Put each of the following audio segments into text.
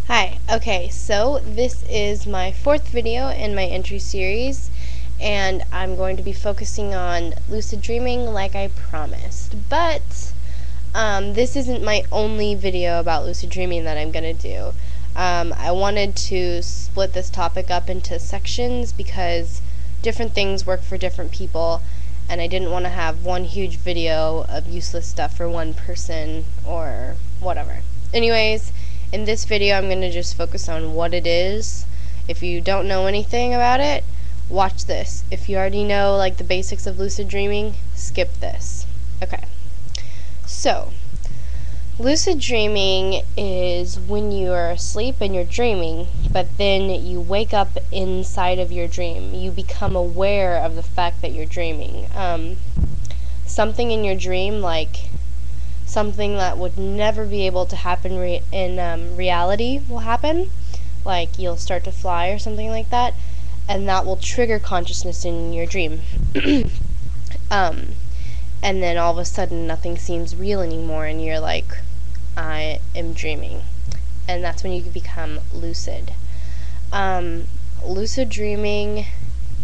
Hi, okay, so this is my fourth video in my entry series, and I'm going to be focusing on lucid dreaming like I promised. But this isn't my only video about lucid dreaming that I'm going to do. I wanted to split this topic up into sections because different things work for different people, and I didn't want to have one huge video of useless stuff for one person or whatever. Anyways, in this video I'm going to just focus on what it is. If you don't know anything about it, watch this. If you already know like the basics of lucid dreaming, skip this. Okay. So, lucid dreaming is when you are asleep and you're dreaming, but then you wake up inside of your dream. You become aware of the fact that you're dreaming. Something in your dream, like something that would never be able to happen in reality will happen. Like you'll start to fly or something like that, and that will trigger consciousness in your dream. And then all of a sudden nothing seems real anymore and you're like, I am dreaming. And that's when you become lucid. Lucid dreaming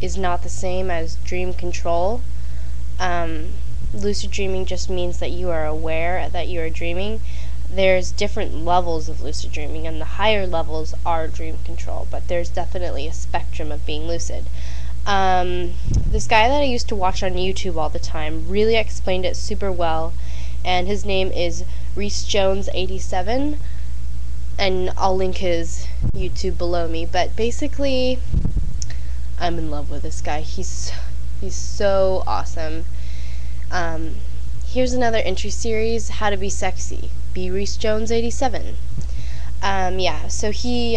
is not the same as dream control. Lucid dreaming just means that you are aware that you are dreaming. There's different levels of lucid dreaming, and the higher levels are dream control, but there's definitely a spectrum of being lucid. This guy that I used to watch on YouTube all the time really explained it super well, and his name is Jones87, and I'll link his YouTube below me. But basically, I'm in love with this guy. He's so awesome. Here's another entry series, How to Be Sexy. Be Jones87. So he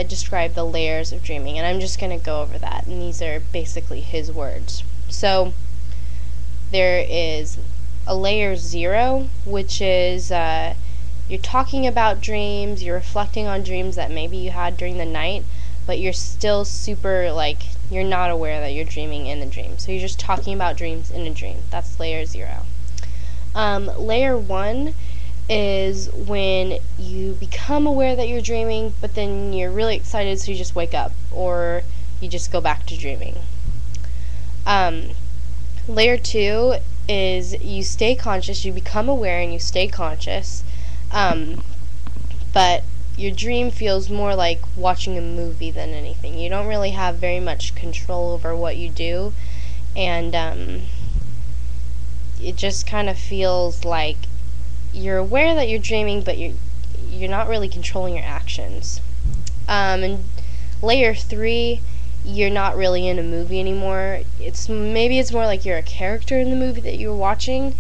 described the layers of dreaming, and I'm just going to go over that, and these are basically his words. So, there is a layer 0, which is, you're talking about dreams, you're reflecting on dreams that maybe you had during the night, but you're still super, you're not aware that you're dreaming in the dream. So you're just talking about dreams in a dream. That's layer 0. Layer 1 is when you become aware that you're dreaming, but then you're really excited, so you just wake up, or you just go back to dreaming. Layer 2 is you stay conscious, you become aware and you stay conscious, but your dream feels more like watching a movie than anything. You don't really have very much control over what you do, and it just kind of feels like you're aware that you're dreaming, but you're not really controlling your actions. And layer 3, you're not really in a movie anymore. Maybe it's more like you're a character in the movie that you're watching.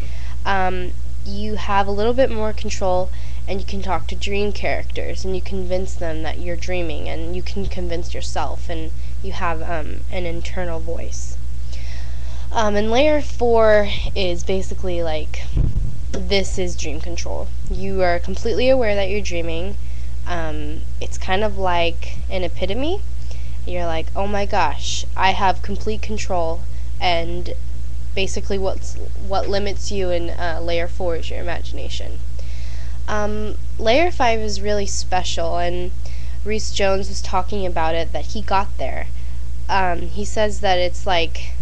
You have a little bit more control, and you can talk to dream characters, and you convince them that you're dreaming, and you can convince yourself, and you have an internal voice. And layer 4 is basically like, this is dream control. You are completely aware that you're dreaming. It's kind of like an epitome. You're like, oh my gosh, I have complete control, and basically what limits you in layer 4 is your imagination. Layer 5 is really special, and Rhys Jones was talking about it, that he got there. He says that it's like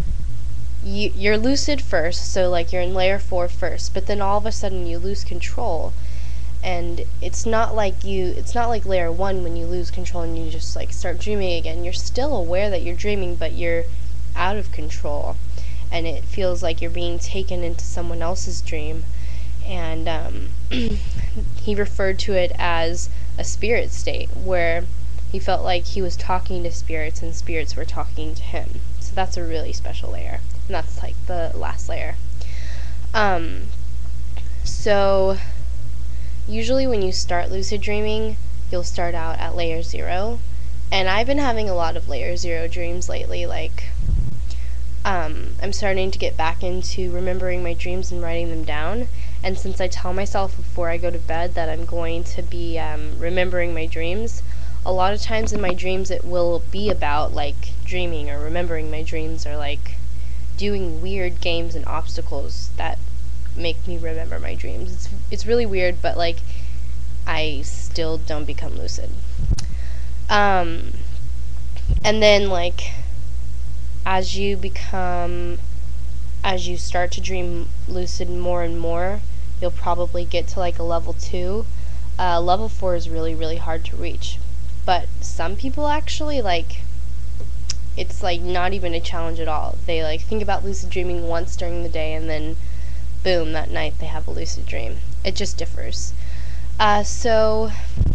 you're lucid first, so like you're in layer 4 first, but then all of a sudden you lose control, and it's not like layer 1 when you lose control and you just like start dreaming again. You're still aware that you're dreaming, but you're out of control, and it feels like you're being taken into someone else's dream. And he referred to it as a spirit state, where he felt like he was talking to spirits and spirits were talking to him. So that's a really special layer, and that's like the last layer. So usually when you start lucid dreaming, you'll start out at layer 0, and I've been having a lot of layer 0 dreams lately. I'm starting to get back into remembering my dreams and writing them down, and since I tell myself before I go to bed that I'm going to be remembering my dreams, a lot of times in my dreams it will be about like dreaming or remembering my dreams, or like doing weird games and obstacles that make me remember my dreams. It's really weird, but like I still don't become lucid. And then, like, as you start to dream lucid more and more, you'll probably get to like a level 2. Level 4 is really, really hard to reach. But some people actually, like, it's like not even a challenge at all. They like think about lucid dreaming once during the day, and then boom, that night they have a lucid dream. It just differs. So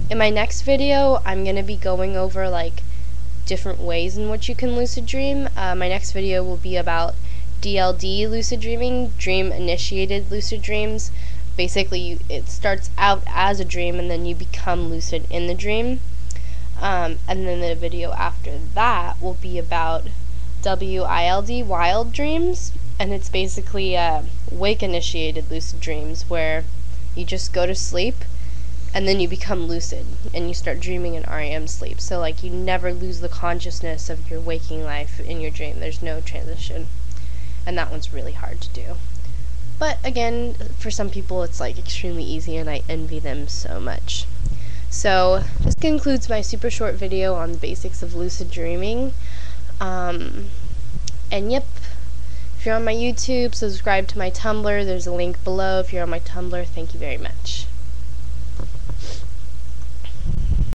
in my next video, I'm going to be going over like different ways in which you can lucid dream. My next video will be about DLD lucid dreaming, dream initiated lucid dreams. Basically, it starts out as a dream and then you become lucid in the dream. And then the video after that will be about WILD, wild dreams, and it's basically wake initiated lucid dreams where you just go to sleep and then you become lucid and you start dreaming in REM sleep. So like you never lose the consciousness of your waking life in your dream. There's no transition. And that one's really hard to do. But again, for some people it's like extremely easy, and I envy them so much. So this concludes my super short video on the basics of lucid dreaming. And yep, if you're on my YouTube, subscribe to my Tumblr. There's a link below. If you're on my Tumblr, thank you very much.